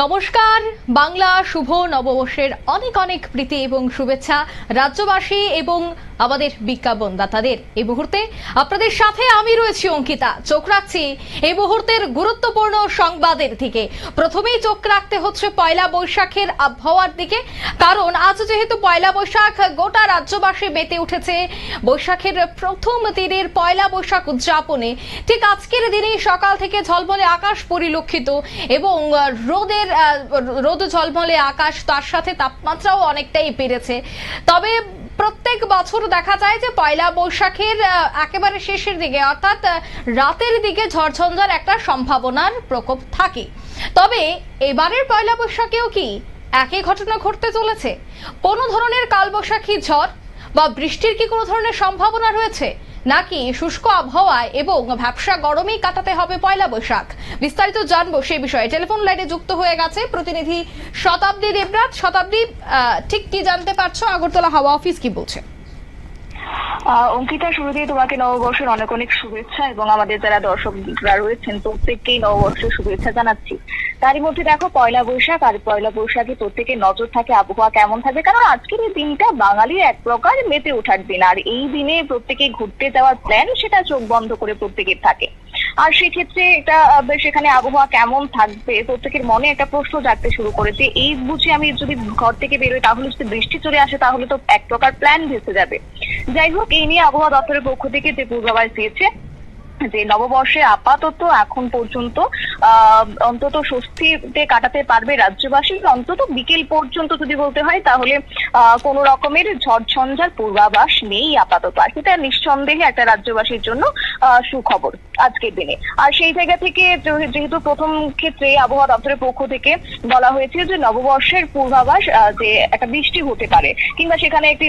নমস্কার। বাংলা শুভ নববর্ষের অনেক অনেক প্রীতি এবং শুভেচ্ছা রাজ্যবাসী এবং আমাদের বিজ্ঞাপনদাতাদের। এই মুহূর্তে আপনাদের সাথে আমি রয়েছি অঙ্কিতা। চোখ রাখছি এই মুহূর্তের গুরুত্বপূর্ণ সংবাদের দিকে। প্রথমেই চোখ রাখতে হচ্ছে পয়লা বৈশাখের আবহাওয়ার দিকে, কারণ আজ যেহেতু পয়লা বৈশাখ, গোটা রাজ্যবাসী মেতে উঠেছে বৈশাখের প্রথম দিনের পয়লা বৈশাখ উদযাপনে। ঠিক আজকের দিনেই সকাল থেকে ঝলমলে আকাশ পরিলক্ষিত এবং রোদ ঝলমলে আকাশ, তার সাথে তাপমাত্রাও অনেকটাই বেড়েছে। তবে প্রত্যেক বছর দেখা যায় যে পয়লা বৈশাখের একেবারে শেষের দিকে অর্থাৎ রাতের দিকে ঝড়ঝঞ্ঝার একটা সম্ভাবনার প্রকোপ থাকে। তবে এবারের পয়লা বৈশাখেও কি একই ঘটনা ঘটতে চলেছে? কোনো ধরনের কালবৈশাখী ঝড় বা বৃষ্টির কি কোনো ধরনের সম্ভাবনা রয়েছে, নাকি শুষ্ক আবহাওয়ায় এবং ভ্যাপসা গরমেই কাটাতে হবে পয়লা বৈশাখ? বিস্তারিত জানবো সে বিষয়ে টেলিফোন লাইনে যুক্ত হয়ে গেছে প্রতিনিধি শতাব্দী দেবরাত। শতাব্দী, ঠিক কি জানতে পারছো? আগরতলা হাওয়া অফিস কি বলছে? অঙ্কিতা, শুরুতেই তোমাকে নববর্ষের অনেক অনেক শুভেচ্ছা এবং আমাদের যারা দর্শকরা রয়েছেন প্রত্যেককেই নববর্ষের শুভেচ্ছা জানাচ্ছি। তারই মধ্যে দেখো, পয়লা বৈশাখ, আর পয়লা বৈশাখে প্রত্যেকের নজর থাকে আবহাওয়া কেমন থাকবে, কারণ আজকের এই দিনটা বাঙালির এক প্রকার মেতে ওঠার দিন। আর এই দিনে প্রত্যেকে ঘুরতে যাওয়ার প্ল্যান, সেটা চোখ বন্ধ করে প্রত্যেকের থাকে। আর সেক্ষেত্রে এটা সেখানে আবহাওয়া কেমন থাকবে, প্রত্যেকের মনে একটা প্রশ্ন জাগতে শুরু করেছে। এই বুঝি আমি যদি ঘর থেকে বেরোই তাহলে যদি বৃষ্টি চলে আসে তাহলে তো এক প্রকার প্ল্যান ভেসে যাবে। যাই হোক, এই নিয়ে আবহাওয়া দপ্তরের পক্ষ থেকে যে পূর্বাভাস দিয়েছে যে নববর্ষে আপাতত এখন পর্যন্ত অন্তত স্বস্তিতে কাটাতে পারবে রাজ্যবাসী। অন্তত বিকেল পর্যন্ত যদি বলতে হয় তাহলে কোন রকমের ঝড়ঝঞ্ঝার পূর্বাভাস নেই আপাতত। আর সেটা নিঃসন্দেহে একটা রাজ্যবাসীর জন্য সুখবর আজকের দিনে। আর সেই জায়গা থেকে যেহেতু প্রথম ক্ষেত্রে আবহাওয়া দপ্তরের পক্ষ থেকে বলা হয়েছে যে নববর্ষের পূর্বাভাস যে একটা বৃষ্টি হতে পারে কিংবা সেখানে একটি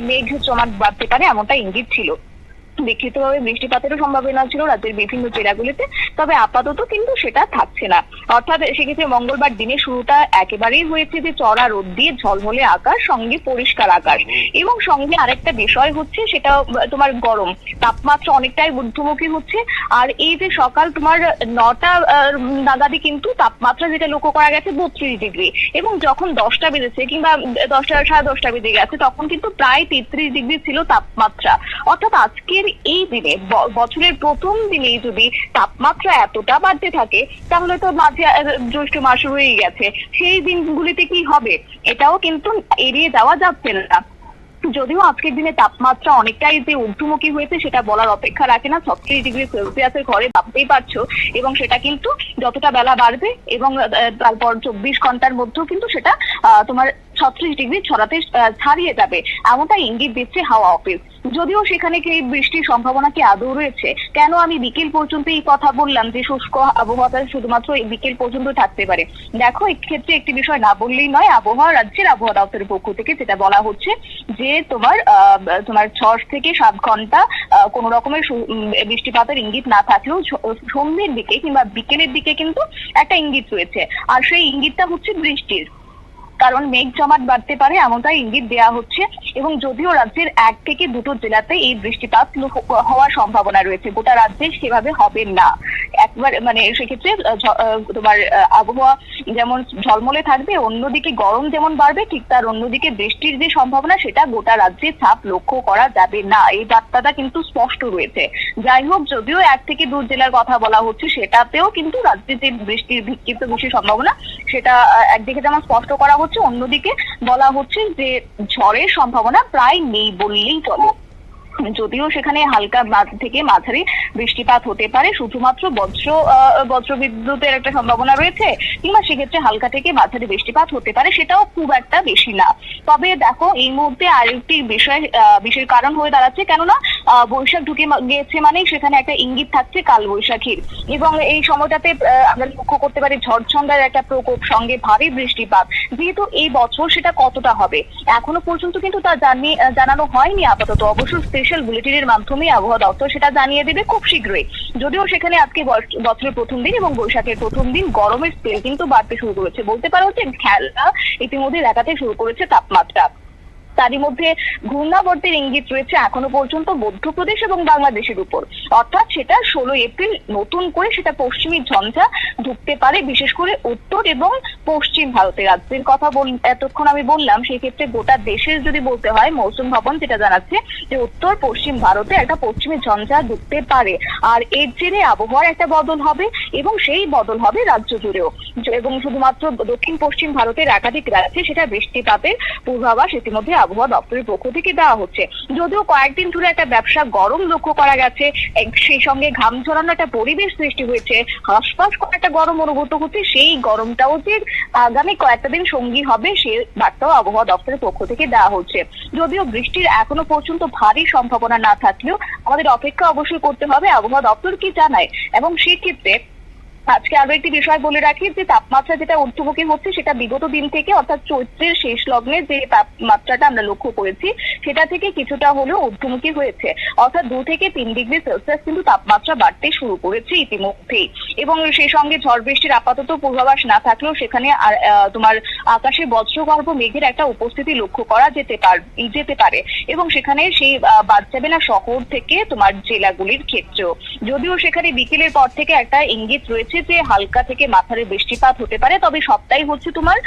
মেঘ জমাট বাঁধতে পারে, এমনটা ইঙ্গিত ছিল। বিক্ষিপ্তভাবে বৃষ্টিপাতেরও সম্ভাবনা ছিল রাজ্যের বিভিন্ন জেলাগুলিতে, তবে আপাতত কিন্তু সেটা থাকছে না। অর্থাৎ সেক্ষেত্রে মঙ্গলবার দিনে শুরুটা একেবারেই হয়েছে যে চড়া রোদ দিয়ে ঝলমলে আকাশ, সঙ্গে পরিষ্কার আকাশ, এবং সঙ্গে আরেকটা বিষয় হচ্ছে সেটা তোমার গরম তাপমাত্রা অনেকটাই ঊর্ধ্বমুখী হচ্ছে। আর এই যে সকাল তোমার 9টা নাগাদই কিন্তু তাপমাত্রা যেটা লক্ষ্য করা গেছে 32 ডিগ্রি, এবং যখন 10টা বেজেছে কিংবা 10টা সাড়ে 10টা বেজে গেছে তখন কিন্তু প্রায় 33 ডিগ্রি ছিল তাপমাত্রা। অর্থাৎ আজকের এই দিনে, বছরের প্রথম দিনেই যদি তাপমাত্রা এতটা বাড়তে থাকে তাহলে তো মাঝে জ্যৈষ্ঠ মাস হয়ে গেছে, সেই দিনগুলিতে কি হবে এটাও কিন্তু এড়িয়ে যাওয়া যাচ্ছে না। যদিও আজকের দিনে তাপমাত্রা অনেকটাই যে ঊর্ধ্বমুখী হয়েছে সেটা বলার অপেক্ষা রাখে না। 36 ডিগ্রি সেলসিয়াসের ঘরে ভাবতেই পারছো, এবং সেটা কিন্তু যতটা বেলা বাড়বে এবং তারপর 24 ঘন্টার মধ্যেও কিন্তু সেটা তোমার 36 ডিগ্রি ছাড়িয়ে যাবে, এমনটা ইঙ্গিত দিচ্ছে হাওয়া অফিস। যদিও সেখানে কি বৃষ্টির সম্ভাবনা কি আদৌ রয়েছে? কেন আমি বিকেল পর্যন্ত এই কথা বললাম যে শুষ্ক আবহাওয়াটা শুধুমাত্র বিকেল পর্যন্ত থাকতে পারে? দেখো, এক্ষেত্রে একটি বিষয় না বললেই নয়। রাজ্যের আবহাওয়া দপ্তরের পক্ষ থেকে যেটা বলা হচ্ছে যে তোমার 6 থেকে 7 ঘন্টা কোন রকমের বৃষ্টিপাতের ইঙ্গিত না থাকলেও সন্ধ্যের দিকে কিংবা বিকেলের দিকে কিন্তু একটা ইঙ্গিত রয়েছে। আর সেই ইঙ্গিতটা হচ্ছে বৃষ্টির, কারণ মেঘ জমাট বাড়তে পারে এমনটাই ইঙ্গিত দেওয়া হচ্ছে। এবং যদিও রাজ্যের 1 থেকে 2টো জেলাতে এই বৃষ্টিপাত হওয়ার সম্ভাবনা রয়েছে, গোটা রাজ্যে সেভাবে হবে না একবার। সেক্ষেত্রে তোমার আবহাওয়া যেমন ঝলমলে থাকবে, অন্যদিকে গরম যেমন বাড়বে, ঠিক তার অন্যদিকে বৃষ্টির যে সম্ভাবনা সেটা গোটা রাজ্যে ছাপ লক্ষ্য করা যাবে না। এই বার্তাটা কিন্তু স্পষ্ট রয়েছে। যাই হোক, যদিও 1 থেকে 2 জেলার কথা বলা হচ্ছে, সেটাতেও কিন্তু রাজ্যে যে বৃষ্টির বিক্ষিপ্ত বৃষ্টির সম্ভাবনা সেটা একদিকে যেমন স্পষ্ট করা হচ্ছে, অন্যদিকে বলা হচ্ছে যে ঝড়ের সম্ভাবনা প্রায় নেই বললেই চলে। যদিও সেখানে হালকা থেকে মাঝারি বৃষ্টিপাত হতে পারে, শুধুমাত্র বজ্রবিদ্যুতের একটা সম্ভাবনা রয়েছে, কিংবা সেক্ষেত্রে হালকা থেকে মাঝারি বৃষ্টিপাত হতে পারে, সেটাও খুব একটা বেশি না। তবে দেখো, এই মুহূর্তে আরেকটি বিশেষ কারণ হয়ে দাঁড়াচ্ছে, কেননা বৈশাখ ঢুকে গিয়েছে মানে সেখানে একটা ইঙ্গিত থাকছে কাল বৈশাখীর, এবং এই সময়টাতে আমরা লক্ষ্য করতে পারি ঝড়ঝঞ্ঝার একটা প্রকোপ, সঙ্গে ভারী বৃষ্টিপাত। যেহেতু এই বছর সেটা কতটা হবে এখনো পর্যন্ত কিন্তু তা জানানো হয়নি আপাতত। অবশ্য স্পেশাল বুলেটিনের মাধ্যমে আবহাওয়া দপ্তর সেটা জানিয়ে দেবে খুব শীঘ্রই। যদিও সেখানে আজকে বছরের প্রথম দিন এবং বৈশাখের প্রথম দিন গরমের স্কেল কিন্তু বাড়তে শুরু করেছে, বলতে পারো যে খেলা ইতিমধ্যে দেখাতে শুরু করেছে তাপমাত্রা। তারই মধ্যে ঘূর্ণাবর্তের ইঙ্গিত রয়েছে এখনো পর্যন্ত মধ্যপ্রদেশ এবং বাংলাদেশের উপর, অর্থাৎ সেটা 16 এপ্রিল নতুন করে সেটা পশ্চিমী ঝঞ্ঝা ঢুকতে পারে, বিশেষ করে উত্তর এবং পশ্চিম ভারতের রাজ্যের কথা এতক্ষণ আমি বললাম। সেই ক্ষেত্রে গোটা দেশের যদি বলতে হয়, মৌসুম ভবন যেটা জানাচ্ছে যে উত্তর পশ্চিম ভারতে একটা পশ্চিমী ঝঞ্ঝা ঢুকতে পারে, আর এর জেরে আবহাওয়ার একটা বদল হবে এবং সেই বদল হবে রাজ্য জুড়েও, এবং শুধুমাত্র দক্ষিণ পশ্চিম ভারতের একাধিক রাজ্যে সেটা বৃষ্টিপাতের পূর্বাভাস ইতিমধ্যে আবহাওয়া দপ্তরের পক্ষ থেকে দেওয়া হচ্ছে। যদিও কয়েকদিন ধরে একটা ব্যবসা গরম লক্ষ্য করা গেছে, সেই সঙ্গে ঘাম ঝরানো একটা পরিবেশ সৃষ্টি হয়েছে, হাঁসফাঁস করে একটা গরম অনুভূত হচ্ছে, সেই গরমটাও যে আগামী কয়েকটা দিন সঙ্গী হবে সে বার্তাও আবহাওয়া দপ্তরের পক্ষ থেকে দেওয়া হচ্ছে। যদিও বৃষ্টির এখনো পর্যন্ত ভারী সম্ভাবনা না থাকলেও আমাদের অপেক্ষা অবশ্যই করতে হবে আবহাওয়া দপ্তর কি জানায়। এবং সেক্ষেত্রে আজকে আরো একটি বিষয় বলে রাখি যে তাপমাত্রা যেটা ঊর্ধ্বমুখী হচ্ছে সেটা বিগত দিন থেকে, অর্থাৎ চৈত্রের শেষ লগ্নে যে তাপমাত্রাটা আমরা লক্ষ্য করেছি সেটা থেকে কিছুটা হলেও ঊর্ধ্বমুখী হয়েছে, অর্থাৎ 2 থেকে 3 ডিগ্রি সেলসিয়াস কিন্তু তাপমাত্রা বাড়তে শুরু করেছে ইতিমধ্যেই। এবং সেই সঙ্গে ঝড় বৃষ্টির আপাতত পূর্বাভাস না থাকলেও সেখানে তোমার আকাশে বজ্রগর্ভ মেঘের একটা উপস্থিতি লক্ষ্য করা যেতে পারে, এবং সেখানে সেই বাদ যাবে না শহর থেকে তোমার জেলাগুলির ক্ষেত্রেও। যদিও সেখানে বিকেলের পর থেকে একটা ইঙ্গিত রয়েছে যে হালকা থেকে মাথারে বৃষ্টিপাত হতে পারে, তবে সবটাই হচ্ছে তোমার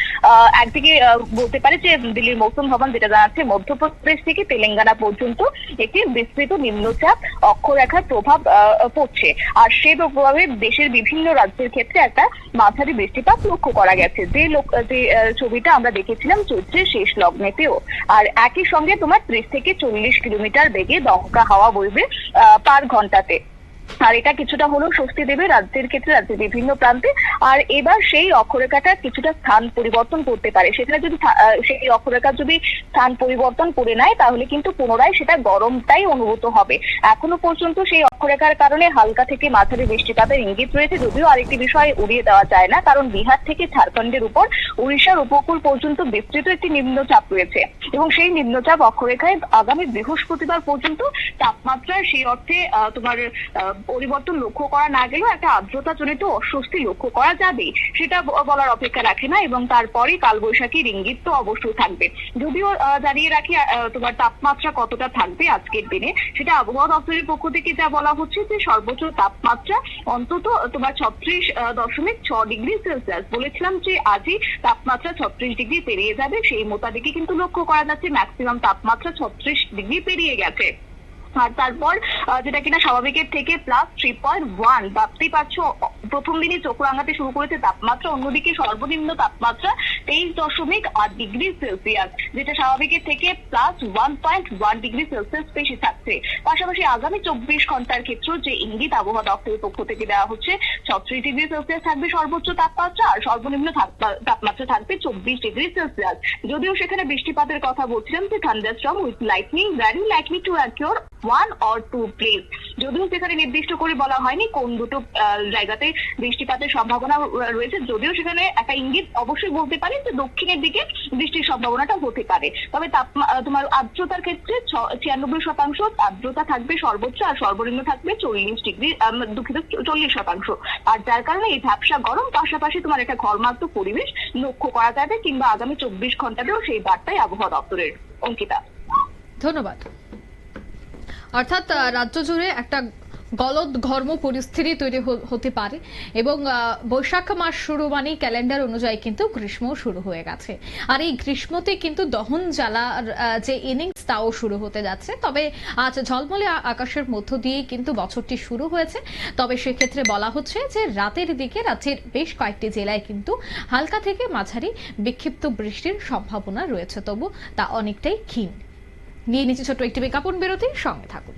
একদিকে বলতে পারে যে দিল্লির মৌসুম ভবন যেটা জানাচ্ছে মধ্যপ্রদেশ থেকে তেলেঙ্গানা পর্যন্ত একটি বিস্তৃত নিম্নচাপ অক্ষরেখার প্রভাব পড়ছে, আর সেই প্রভাবে দেশের বিভিন্ন রাজ্যের ক্ষেত্রে একটা মাঝারি বৃষ্টিপাত লক্ষ্য করা গেছে, যে ছবিটা আমরা দেখেছিলাম চৈত্রের শেষ লগ্নেতেও। আর একই সঙ্গে তোমার 30 থেকে 40 কিলোমিটার বেগে দমকা হাওয়া বইবে পার ঘন্টাতে, আর এটা কিছুটা হলেও স্বস্তি দেবে রাজ্যের ক্ষেত্রে, রাজ্যের বিভিন্ন প্রান্তে। আর এবার সেই অক্ষরেখাটা কিছুটা স্থান পরিবর্তন করতে পারে, সেটা যদি সেই অক্ষরেখা যদি স্থান পরিবর্তন করে নেয় তাহলে কিন্তু পুনরায় সেটা গরমটাই অনুভূত হবে। এখনো পর্যন্ত সেই অক্ষরেখার কারণে হালকা থেকে মাঝারি বৃষ্টিপাতের ইঙ্গিত রয়েছে, যদিও আরেকটি বিষয় উড়িয়ে দেওয়া যায় না, কারণ বিহার থেকে ঝাড়খণ্ডের উপর উড়িষ্যার উপকূল পর্যন্ত বিস্তৃত একটি নিম্নচাপ রয়েছে, এবং সেই নিম্নচাপ অক্ষরেখায় আগামী বৃহস্পতিবার পর্যন্ত তাপমাত্রার সেই অর্থে তোমার পরিবর্তন লক্ষ্য করা না গেলেও একটা আর্দ্রতাজনিত অস্বস্তি লক্ষ্য করা যাবে, সেটা বলার অপেক্ষা রাখে না। এবং তারপরে কালবৈশাখীর ইঙ্গিত তো অবশ্যই থাকবে। যদিও জানিয়ে রাখি তোমার তাপমাত্রা কতটা থাকবে আজকের দিনে, সেটা আবহাওয়া দপ্তরের পক্ষ থেকে যা বলা হচ্ছে যে সর্বোচ্চ তাপমাত্রা অন্তত তোমার 36.6 ডিগ্রি সেলসিয়াস। বলেছিলাম যে আজই তাপমাত্রা 36 ডিগ্রি পেরিয়ে যাবে, সেই মোতাবেকই কিন্তু লক্ষ্য করা যাচ্ছে ম্যাক্সিমাম তাপমাত্রা 36 ডিগ্রি পেরিয়ে গেছে। আর তারপর যেটা কিনা স্বাভাবিকের থেকে +3.1, ভাবতেই পারছো প্রথম দিনই চোখ রাঙাতে শুরু করেছে তাপমাত্রা, অন্যদিকে সর্বনিম্ন তাপমাত্রা 23.8 ডিগ্রি সেলসিয়াস, যেটা স্বাভাবিকের থেকে +1.1 ডিগ্রি সেলসিয়াস বেশি থাকছে। পাশাপাশি আগামী 24 ঘন্টার ক্ষেত্রে যে ইঙ্গিত আবহাওয়া দপ্তরের পক্ষ থেকে দেওয়া হচ্ছে 36 ডিগ্রি সেলসিয়াস থাকবে সর্বোচ্চ তাপমাত্রা, আর সর্বনিম্ন তাপমাত্রা থাকবে 24 ডিগ্রি সেলসিয়াস। যদিও সেখানে বৃষ্টিপাতের কথা বলছিলাম যে thunderstorm with lightning very likely to অ্যাকিউর 1 or 2 place, যদিও সেখানে নির্দিষ্ট করে বলা হয়নি কোন দুটো জায়গাতে বৃষ্টিপাতের সম্ভাবনা রয়েছে, যদিও সেখানে একটা ইঙ্গিত অবশ্যই বলতে পারে যে দক্ষিণের দিকে বৃষ্টির সম্ভাবনাটা হতে পারে। তবে তোমার আর্দ্রতার ক্ষেত্রে 96% আর্দ্রতা থাকবে সর্বোচ্চ, আর সর্বনিম্ন থাকবে 40%, আর যার কারণে এই ঝাপসা গরম পাশাপাশি তোমার একটা ঘর্মাক্ত পরিবেশ লক্ষ্য করা যাবে, কিংবা আগামী 24 ঘন্টাতেও সেই বার্তাই আবহাওয়া দপ্তরের। অঙ্কিতা, ধন্যবাদ। অর্থাৎ রাজ্য জুড়ে একটা গলদঘর্ম পরিস্থিতি তৈরি হতে পারে, এবং বৈশাখ মাস শুরু মানেই ক্যালেন্ডার অনুযায়ী কিন্তু গ্রীষ্ম শুরু হয়ে গেছে, আর এই গ্রীষ্মতে কিন্তু দহন জ্বালার যে ইনিংস তাও শুরু হতে যাচ্ছে। তবে আজ ঝলমলে আকাশের মধ্য দিয়ে কিন্তু বছরটি শুরু হয়েছে, তবে সেক্ষেত্রে বলা হচ্ছে যে রাতের দিকে রাজ্যের বেশ কয়েকটি জেলায় কিন্তু হালকা থেকে মাঝারি বিক্ষিপ্ত বৃষ্টির সম্ভাবনা রয়েছে, তবু তা অনেকটাই ক্ষীণ। নিয়ে নিচে ছোট্ট একটি বিজ্ঞাপন বিরতির সঙ্গে থাকুন।